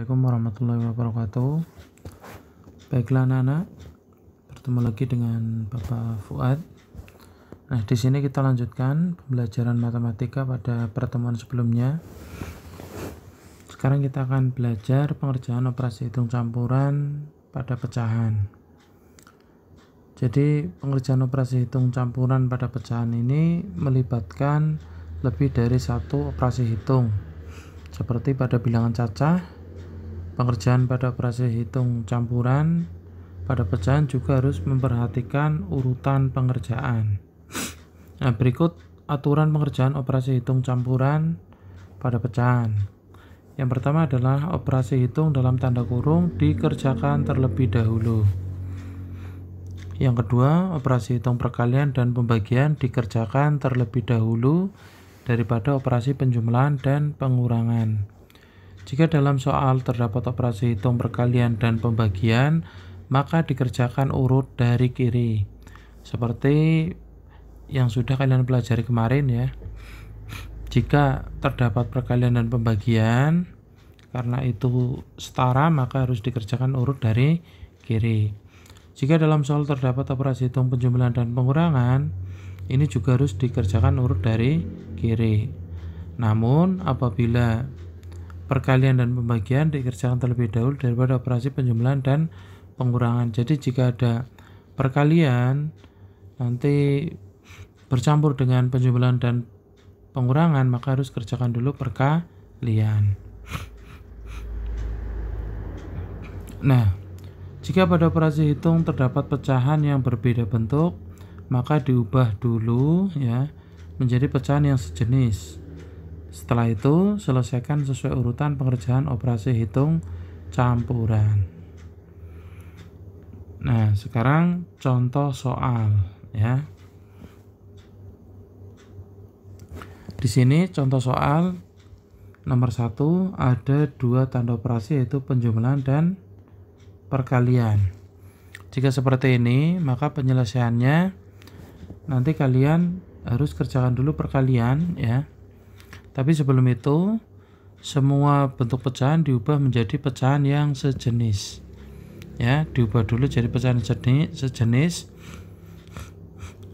Assalamualaikum warahmatullahi wabarakatuh. Baiklah anak-anak, bertemu lagi dengan Bapak Fuad. Nah, di sini kita lanjutkan pembelajaran matematika pada pertemuan sebelumnya. Sekarang kita akan belajar pengerjaan operasi hitung campuran pada pecahan. Jadi, pengerjaan operasi hitung campuran pada pecahan ini melibatkan lebih dari satu operasi hitung. Seperti pada bilangan cacah, pengerjaan pada operasi hitung campuran pada pecahan juga harus memperhatikan urutan pengerjaan. Nah, berikut aturan pengerjaan operasi hitung campuran pada pecahan. Yang pertama adalah operasi hitung dalam tanda kurung dikerjakan terlebih dahulu. Yang kedua, operasi hitung perkalian dan pembagian dikerjakan terlebih dahulu daripada operasi penjumlahan dan pengurangan. Jika dalam soal terdapat operasi hitung perkalian dan pembagian, maka dikerjakan urut dari kiri. Seperti yang sudah kalian pelajari kemarin ya. Jika terdapat perkalian dan pembagian, karena itu setara, maka harus dikerjakan urut dari kiri. Jika dalam soal terdapat operasi hitung penjumlahan dan pengurangan, ini juga harus dikerjakan urut dari kiri. Namun, apabila perkalian dan pembagian dikerjakan terlebih dahulu daripada operasi penjumlahan dan pengurangan. Jadi jika ada perkalian nanti bercampur dengan penjumlahan dan pengurangan, maka harus kerjakan dulu perkalian. Nah, jika pada operasi hitung terdapat pecahan yang berbeda bentuk, maka diubah dulu ya menjadi pecahan yang sejenis. Setelah itu, selesaikan sesuai urutan pengerjaan operasi hitung campuran. Nah, sekarang contoh soal ya. Di sini contoh soal nomor 1 ada dua tanda operasi yaitu penjumlahan dan perkalian. Jika seperti ini, maka penyelesaiannya nanti kalian harus kerjakan dulu perkalian ya. Tapi sebelum itu, semua bentuk pecahan diubah menjadi pecahan yang sejenis. Ya, diubah dulu jadi pecahan sejenis.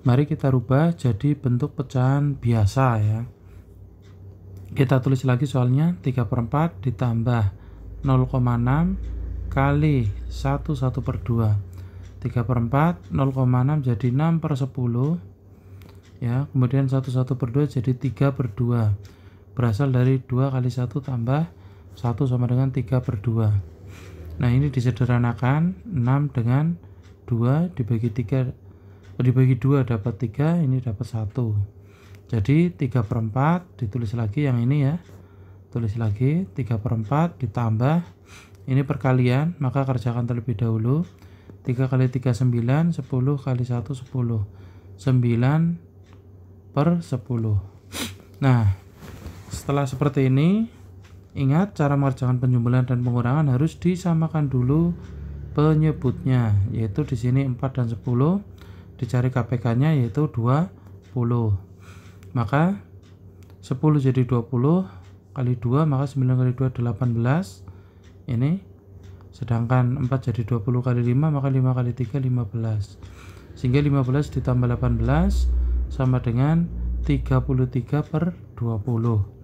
Mari kita rubah jadi bentuk pecahan biasa ya. Kita tulis lagi soalnya, 3/4 ditambah 0,6 kali 1/2. 3/4, 0,6 jadi 6/10. Ya, kemudian 1/2 jadi 3/2. Berasal dari 2 kali 1 tambah 1 sama dengan 3/2. Nah, ini disederhanakan, 6 dengan 2 dibagi 2 dapat 3, ini dapat 1. Jadi 3/4 ditulis lagi yang ini ya. Tulis lagi 3/4 ditambah ini perkalian, maka kerjakan terlebih dahulu. 3 kali 3 9, 10 kali 1 10. 9/10. Nah, setelah seperti ini, ingat cara mengerjakan penjumlahan dan pengurangan harus disamakan dulu penyebutnya, yaitu di sini 4 dan 10, dicari KPK-nya yaitu 20. Maka 10 jadi 20 kali 2, maka 9 kali 2 18. Ini sedangkan 4 jadi 20 kali 5, maka 5 kali 3 15. Sehingga 15 ditambah 18 sama dengan 33/20.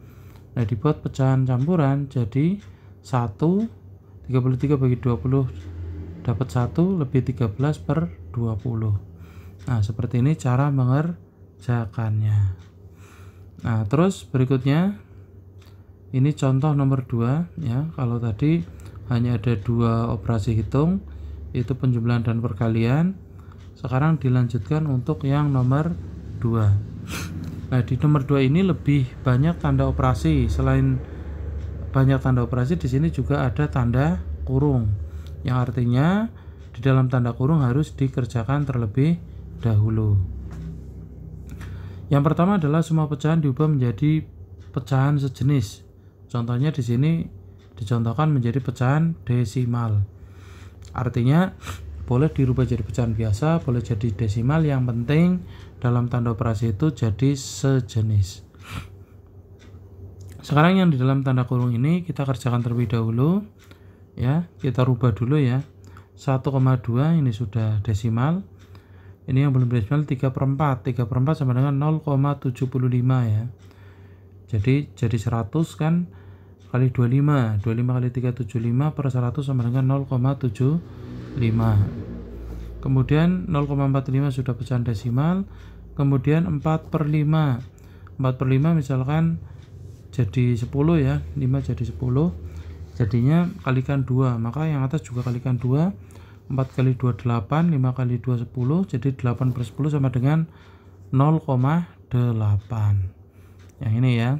Nah, dibuat pecahan campuran jadi 1, 33 bagi 20 dapat 1 lebih 13/20. Nah, seperti ini cara mengerjakannya. Nah, terus berikutnya ini contoh nomor 2 ya. Kalau tadi hanya ada dua operasi hitung, yaitu penjumlahan dan perkalian. Sekarang dilanjutkan untuk yang nomor 2. Nah, di nomor 2 ini lebih banyak tanda operasi. Selain banyak tanda operasi, di sini juga ada tanda kurung. Yang artinya di dalam tanda kurung harus dikerjakan terlebih dahulu. Yang pertama adalah semua pecahan diubah menjadi pecahan sejenis. Contohnya di sini dicontohkan menjadi pecahan desimal. Artinya boleh dirubah jadi pecahan biasa, boleh jadi desimal, yang penting dalam tanda operasi itu jadi sejenis. Sekarang yang di dalam tanda kurung ini kita kerjakan terlebih dahulu ya. Kita rubah dulu ya. 1,2 ini sudah desimal. Ini yang belum desimal 3/4. 3/4 sama dengan 0,75 ya. Jadi 100 kan kali 25. 25 kali 375 per 100 sama dengan 0,75. Kemudian 0,45 sudah pecahan desimal. Kemudian 4/5. 4/5 misalkan jadi 10 ya. 5 jadi 10. Jadinya kalikan 2. Maka yang atas juga kalikan 2. 4 kali 2 8, 5 kali 2 10. Jadi 8/10 sama dengan 0,8. Yang ini ya.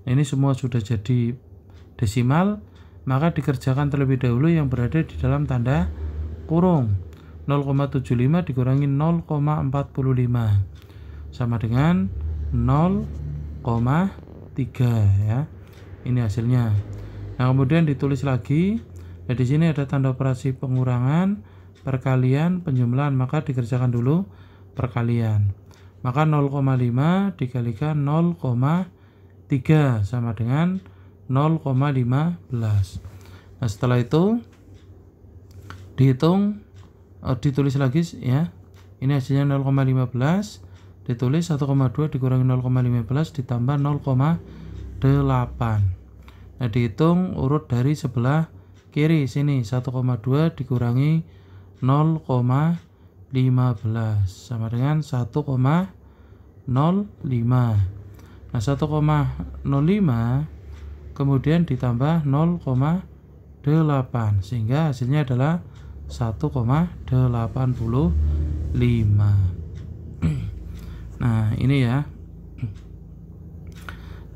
Nah, ini semua sudah jadi desimal, maka dikerjakan terlebih dahulu yang berada di dalam tanda kurung. 0,75 dikurangi 0,45 sama dengan 0,3 ya. Ini hasilnya. Nah, kemudian ditulis lagi. Nah, di sini ada tanda operasi pengurangan, perkalian, penjumlahan, maka dikerjakan dulu perkalian. Maka 0,5 dikalikan 0,3 sama dengan 0,15. Nah, setelah itu dihitung, ditulis lagi ya. Ini hasilnya 0,15, ditulis 1,2 dikurangi 0,15 ditambah 0,8. Nah, dihitung urut dari sebelah kiri sini. 1,2 dikurangi 0,15 sama dengan 1,05. Nah, 1,05 kemudian ditambah 0,8 sehingga hasilnya adalah 1,85. Nah, ini ya.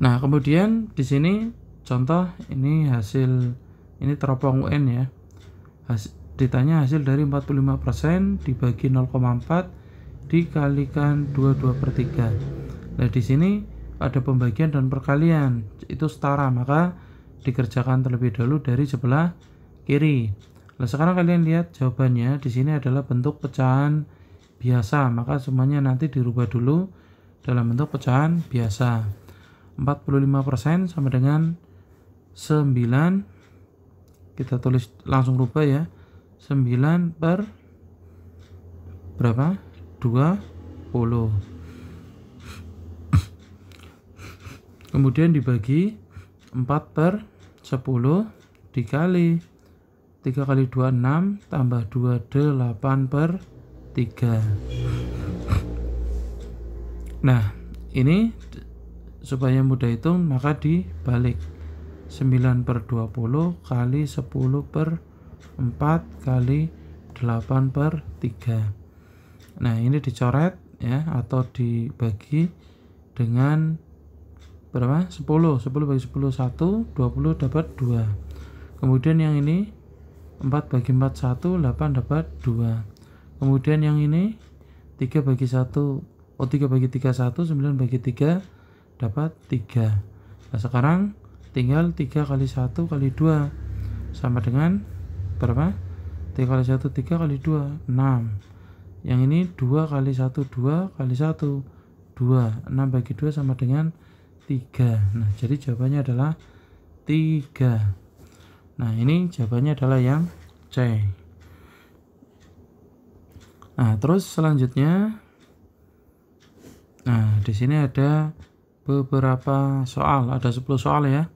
Nah, kemudian di sini contoh ini hasil, ini teropong UN ya. Ditanya hasil dari 45% dibagi 0,4 dikalikan 22/3. Nah, di sini ada pembagian dan perkalian, itu setara, maka dikerjakan terlebih dahulu dari sebelah kiri. Nah, sekarang kalian lihat jawabannya di sini adalah bentuk pecahan biasa, maka semuanya nanti dirubah dulu dalam bentuk pecahan biasa. 45% sama dengan 9, kita tulis langsung rubah ya. 9 per berapa? 20. Kemudian dibagi 4/10 dikali 3 kali 2 6 tambah 2 8/3. Nah, ini supaya mudah hitung maka dibalik. 9/20 kali 10/4 kali 8/3. Nah, ini dicoret ya, atau dibagi dengan berapa? 10 bagi 10 1, 20 dapat 2. Kemudian yang ini 4 bagi 4 1, 8 dapat 2. Kemudian yang ini 3 bagi 1, 3 bagi 3 1, 9 bagi 3 dapat 3. Nah, sekarang tinggal 3 kali 1 kali 2 sama dengan berapa? 3 kali 1 3 kali 2 6. Yang ini 2 kali 1 2 kali 1 2. 6 bagi 2 sama dengan 3. Nah, jadi jawabannya adalah 3. Nah, ini jawabannya adalah yang C. Nah, terus selanjutnya, nah, di sini ada beberapa soal, ada 10 soal ya.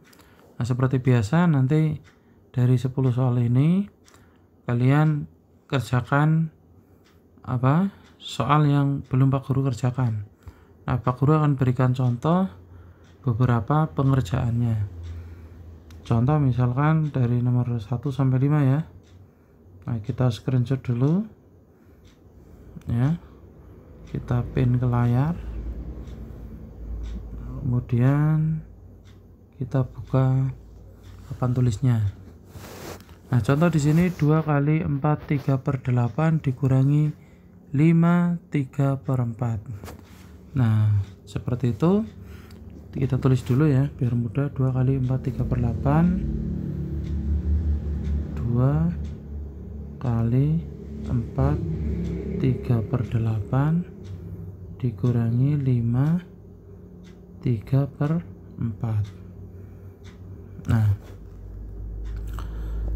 Nah, seperti biasa nanti dari 10 soal ini kalian kerjakan soal yang belum Pak Guru kerjakan. Nah, Pak Guru akan berikan contoh beberapa pengerjaannya. Contoh misalkan dari nomor 1 sampai 5 ya. Nah, kita screenshot dulu ya. Kita pin ke layar. Kemudian kita buka papan tulisnya. Nah, contoh di sini 2 kali 4 3/8 dikurangi 5 3/4. Nah, seperti itu. Kita tulis dulu ya biar mudah. 2 kali 4 3/8, 2 kali 4 3/8 dikurangi 5 3/4.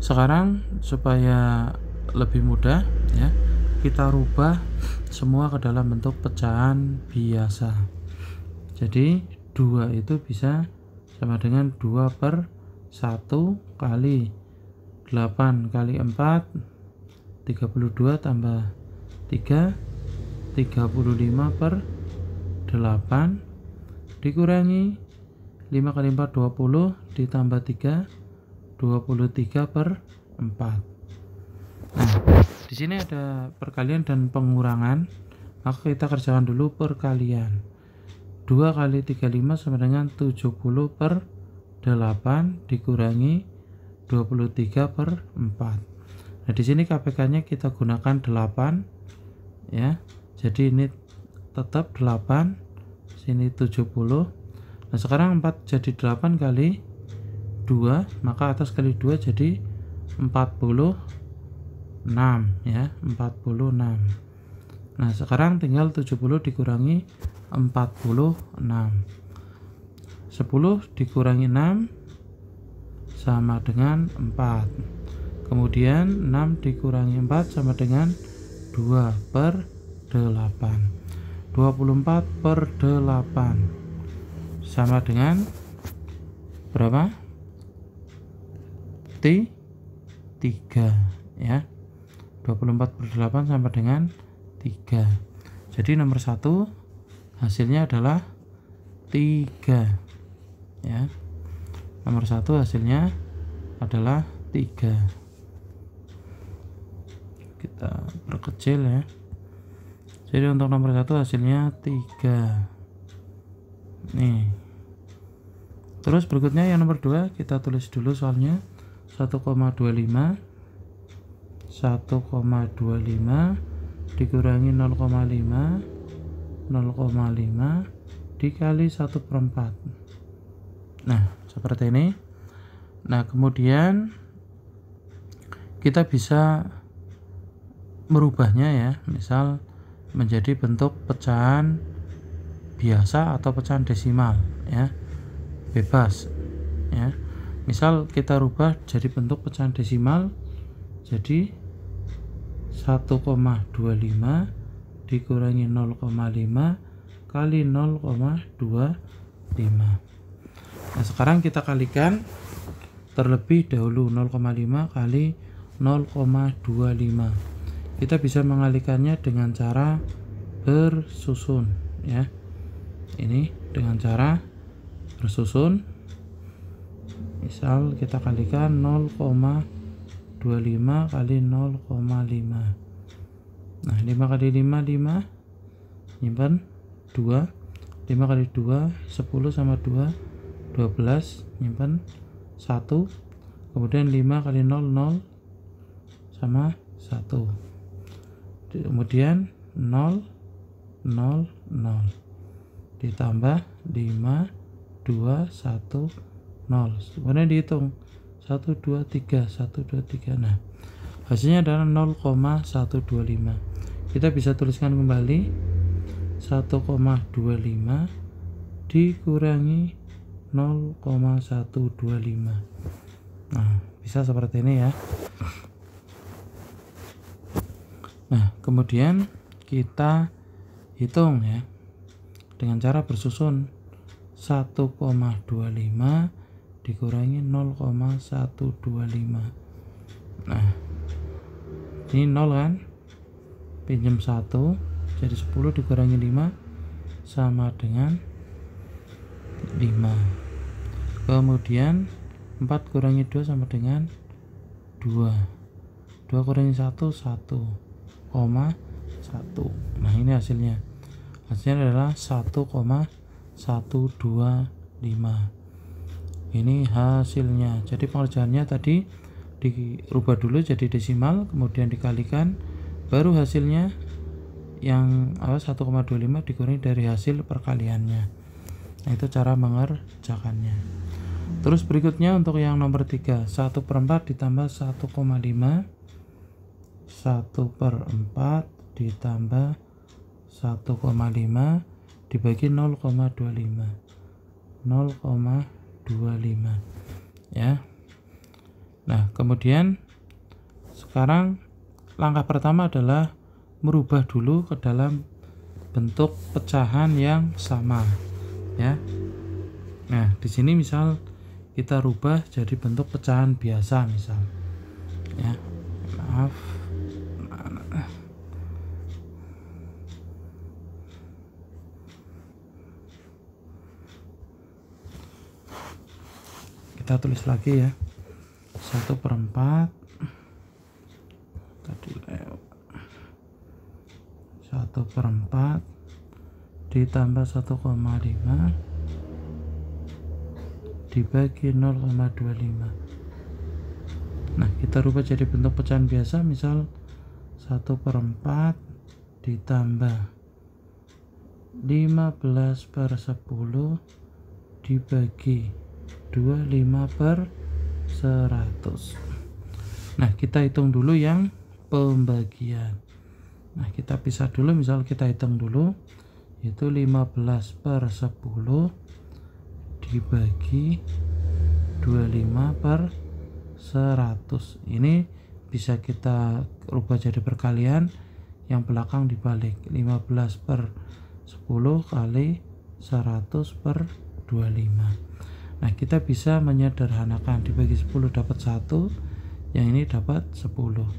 Sekarang supaya lebih mudah ya, kita rubah semua ke dalam bentuk pecahan biasa. Jadi 2 itu bisa sama dengan 2 per 1 kali 8 kali 4, 32 tambah 3, 35 per 8 dikurangi 5 kali 4 20 ditambah 3, 23 per 4. Nah, di sini ada perkalian dan pengurangan, maka kita kerjakan dulu perkalian. 2 kali 35 sama dengan 70 per 8 dikurangi 23 per 4. Nah, di sini KPK-nya kita gunakan 8 ya. Jadi ini tetap 8, sini 70. Nah, sekarang 4 jadi 8 kali 2, maka atas kali 2 jadi 46 ya, 46. Nah, sekarang tinggal 70 dikurangi 46. 10 dikurangi 6 sama dengan 4. Kemudian 6 dikurangi 4 sama dengan 2 per 8. 24 per 8 sama dengan berapa? 3 ya. 24 per 8 sama dengan 3. Jadi nomor 1 hasilnya adalah 3 ya. Nomor 1 hasilnya adalah 3. Kita perkecil ya. Jadi untuk nomor 1 hasilnya 3. Nih. Terus berikutnya yang nomor 2 kita tulis dulu soalnya 1,25 dikurangi 0,5 dikali 1/4. Nah, seperti ini. Nah, kemudian kita bisa merubahnya ya, misal menjadi bentuk pecahan biasa atau pecahan desimal ya, bebas ya. Misal kita rubah jadi bentuk pecahan desimal, jadi 1,25 dikurangi 0,5 kali 0,25. Nah, sekarang kita kalikan terlebih dahulu 0,5 kali 0,25. Kita bisa mengalikannya dengan cara bersusun ya. Ini dengan cara bersusun. Misal kita kalikan 0,25 kali 0,5. Nah, 5 kali 5 5, nyimpan 2. 5 kali 2 10 sama 2 12, nyimpan 1. Kemudian 5 kali 0 0 sama 1. Kemudian 0 0 0 ditambah 5 2 1 0. Kemudian dihitung 1 2 3 1 2 3. Nah, hasilnya adalah 0,125. Kita bisa tuliskan kembali 1,25 dikurangi 0,125. Nah, bisa seperti ini ya. Nah, kemudian kita hitung ya dengan cara bersusun 1,25 dikurangi 0,125. Nah, ini 0 kan, pinjam 1, jadi 10 dikurangi 5 sama dengan 5. Kemudian 4 kurangi 2 sama dengan 2. 2 kurangi 1 1,1. Nah, ini hasilnya. Hasilnya adalah 1,125. Ini hasilnya. Jadi pengerjaannya tadi dirubah dulu jadi desimal, kemudian dikalikan, baru hasilnya yang 1,25 dikurangi dari hasil perkaliannya. Nah, itu cara mengerjakannya. Terus berikutnya untuk yang nomor 3, 1/4 ditambah 1,5, 1/4 ditambah 1,5 dibagi 0,25 ya. Nah, kemudian sekarang langkah pertama adalah merubah dulu ke dalam bentuk pecahan yang sama, ya. Nah, di sini misal kita rubah jadi bentuk pecahan biasa misal, ya. Maaf. Kita tulis lagi ya, 1/4 tadi 1/4 ditambah 1,5 dibagi 0,25. Nah, kita rubah jadi bentuk pecahan biasa, misal 1/4 ditambah 15/10 dibagi 25/100. Nah, kita hitung dulu yang pembagian. Nah, kita pisah dulu, misal kita hitung dulu, itu 15/10 dibagi 25/100. Ini bisa kita rubah jadi perkalian, yang belakang dibalik, 15/10 kali 100/25. Nah, kita bisa menyederhanakan, dibagi 10 dapat 1, yang ini dapat 10.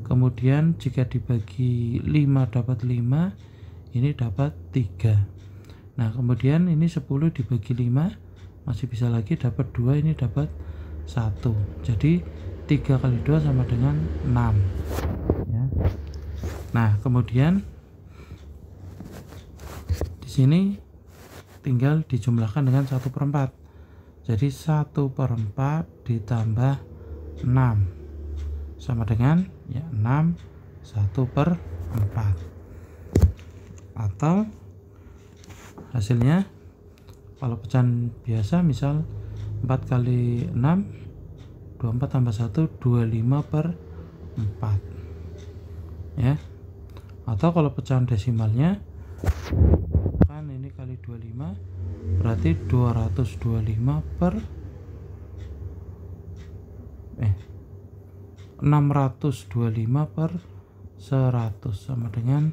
Kemudian jika dibagi 5 dapat 5, ini dapat 3. Nah, kemudian ini 10 dibagi 5 masih bisa lagi dapat 2, ini dapat 1. Jadi 3 kali 2 sama dengan 6, ya. Nah, kemudian di sini tinggal dijumlahkan dengan 1/4. Jadi 1/4 ditambah 6 sama dengan ya 6 1/4. Atau hasilnya kalau pecahan biasa misal 4 kali 6 24 tambah 1 25/4, ya. Atau kalau pecahan desimalnya kan ini kali 25 berarti 625/100 sama dengan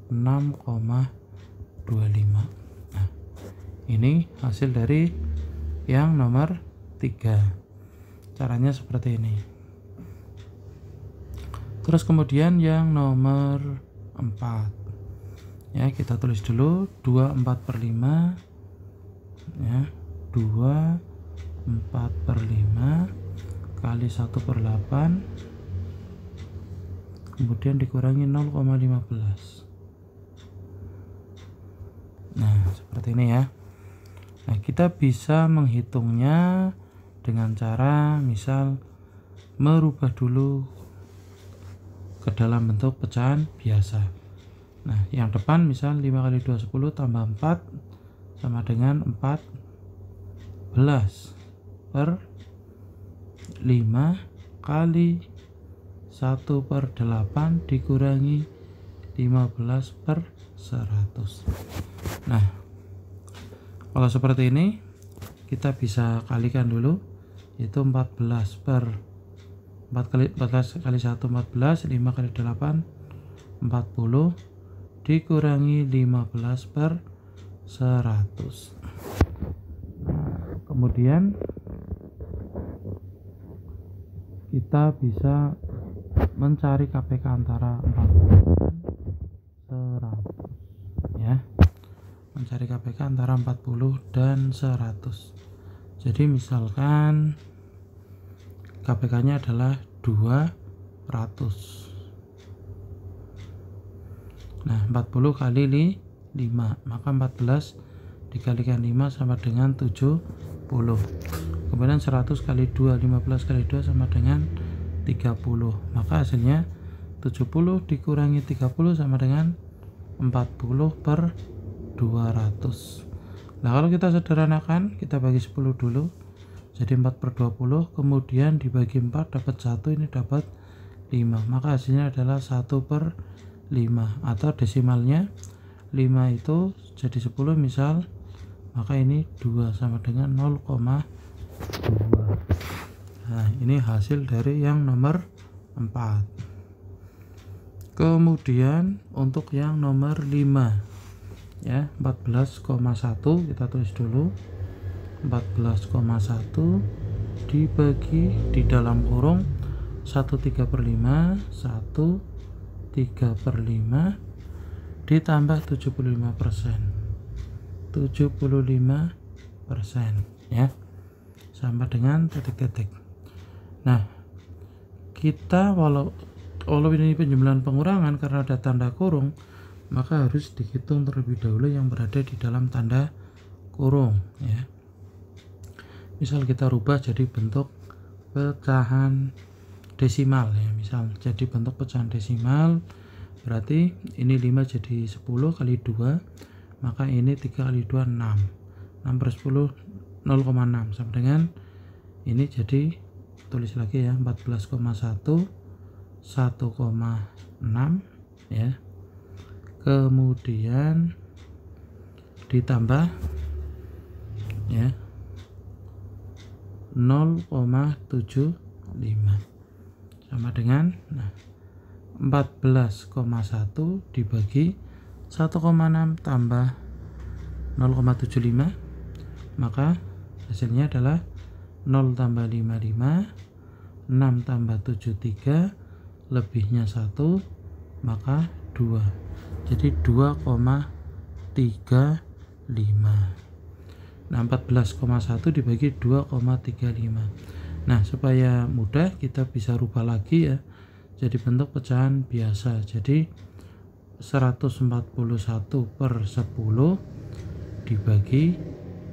6,25. Nah, ini hasil dari yang nomor 3. Caranya seperti ini. Terus kemudian yang nomor 4, ya, kita tulis dulu 24/5, ya, 24/5 kali 1/8 kemudian dikurangi 0,15. Nah, seperti ini ya. Nah, kita bisa menghitungnya dengan cara misal merubah dulu ke dalam bentuk pecahan biasa. Nah, yang depan misal 5 kali 2 10 tambah 4 sama dengan 14/5 kali 1/8 dikurangi 15/100. Nah, kalau seperti ini kita bisa kalikan dulu, yaitu 14 kali 1 14, 5 kali 8 40 dikurangi 15/100. Nah, kemudian kita bisa mencari KPK antara 40 dan 100, ya. Mencari KPK antara 40 dan 100. Jadi misalkan KPK-nya adalah 200. Nah, 40 kali 5, maka 14 dikalikan 5 sama dengan 70. Kemudian 100 kali 2, 15 kali 2 sama dengan 30. Maka hasilnya 70 dikurangi 30 sama dengan 40/200. Nah, kalau kita sederhanakan, kita bagi 10 dulu. Jadi 4/20, kemudian dibagi 4 dapat 1, ini dapat 5. Maka hasilnya adalah 1/5, atau desimalnya 5 itu jadi 10 misal, maka ini 2 sama dengan 0,2. Nah, ini hasil dari yang nomor 4. Kemudian untuk yang nomor 5 ya, 14,1 kita tulis dulu. 14,1 dibagi di dalam kurung 1/3/5 1/3/5 ditambah 75%. 75% ya, sama dengan titik-titik. Nah, kita walau ini penjumlahan pengurangan karena ada tanda kurung, maka harus dihitung terlebih dahulu yang berada di dalam tanda kurung ya. Misal kita rubah jadi bentuk pecahan desimal ya, misal jadi bentuk pecahan desimal, berarti ini 5 jadi 10 kali 2, maka ini 3 kali 2 6. 6/10 0,6 sama dengan ini, jadi tulis lagi ya, 14,1 1,6 ya. Kemudian ditambah ya 0,75 sama dengan 14,1 dibagi 1,6 tambah 0,75, maka hasilnya adalah 0 tambah 55, 6 tambah 73, lebihnya 1, maka 2, jadi 2,35. Nah, 14,1 dibagi 2,35. Nah, supaya mudah kita bisa rubah lagi ya, jadi bentuk pecahan biasa. Jadi 141/10 dibagi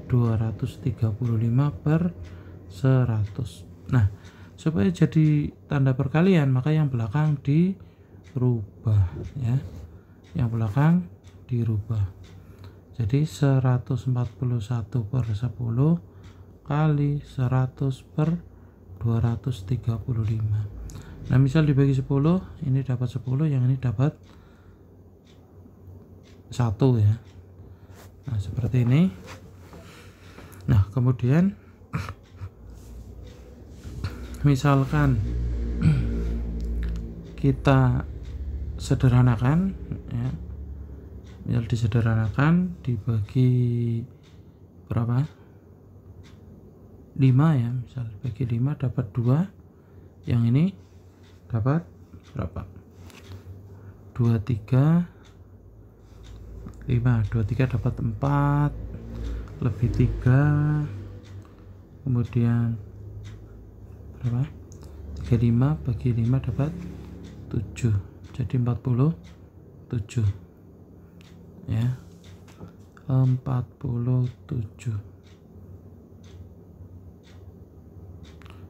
235/100. Nah, supaya jadi tanda perkalian, maka yang belakang dirubah ya. Yang belakang dirubah. Jadi 141/10 kali 100/235. Nah, misal dibagi 10, ini dapat 10, yang ini dapat 1 ya. Nah, seperti ini. Nah, kemudian misalkan kita sederhanakan ya. Misal disederhanakan dibagi berapa? 5 ya, misal bagi 5 dapat 2, yang ini dapat berapa? 23, 5, 23 dapat 4, lebih 3, kemudian berapa? 35 bagi 5 dapat 7, jadi 47 ya, 47.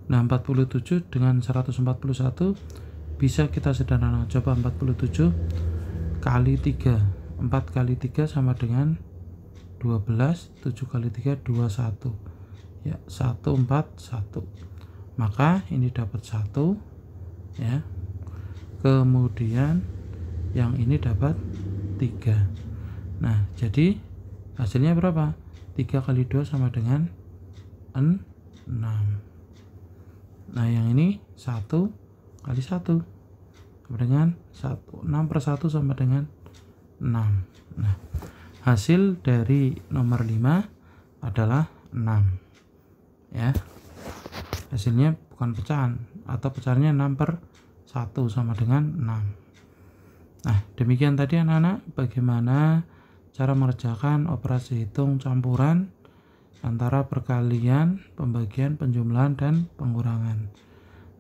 Nah, 47 dengan 141 bisa kita sederhanakan. Coba 47 kali 3, 4 kali 3 sama dengan 12, 7 kali 3 21 ya, 141, maka ini dapat 1 ya. Kemudian yang ini dapat 3. Nah, jadi hasilnya berapa? 3 kali 2 sama dengan 6. Nah, yang ini 1 kali 1 sama dengan 1. 6/1 sama dengan 6. Nah, hasil dari nomor 5 adalah 6 ya. Hasilnya bukan pecahan, atau pecahannya 6/1 sama dengan 6. Nah, demikian tadi anak-anak bagaimana cara mengerjakan operasi hitung campuran antara perkalian, pembagian, penjumlahan, dan pengurangan.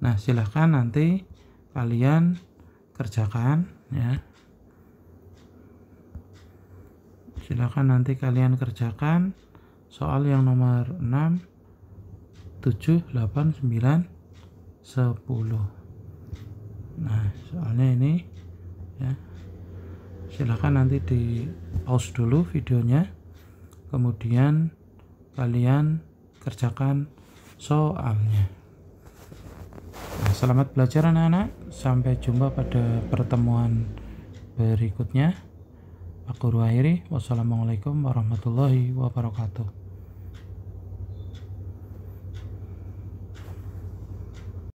Nah, silahkan nanti kalian kerjakan ya. Silahkan nanti kalian kerjakan soal yang nomor 6, 7, 8, 9, 10. Nah, soalnya ini ya. Silahkan nanti di pause dulu videonya, kemudian kalian kerjakan soalnya. Nah, selamat belajar anak-anak, sampai jumpa pada pertemuan berikutnya. Aku akhiri, wassalamualaikum warahmatullahi wabarakatuh.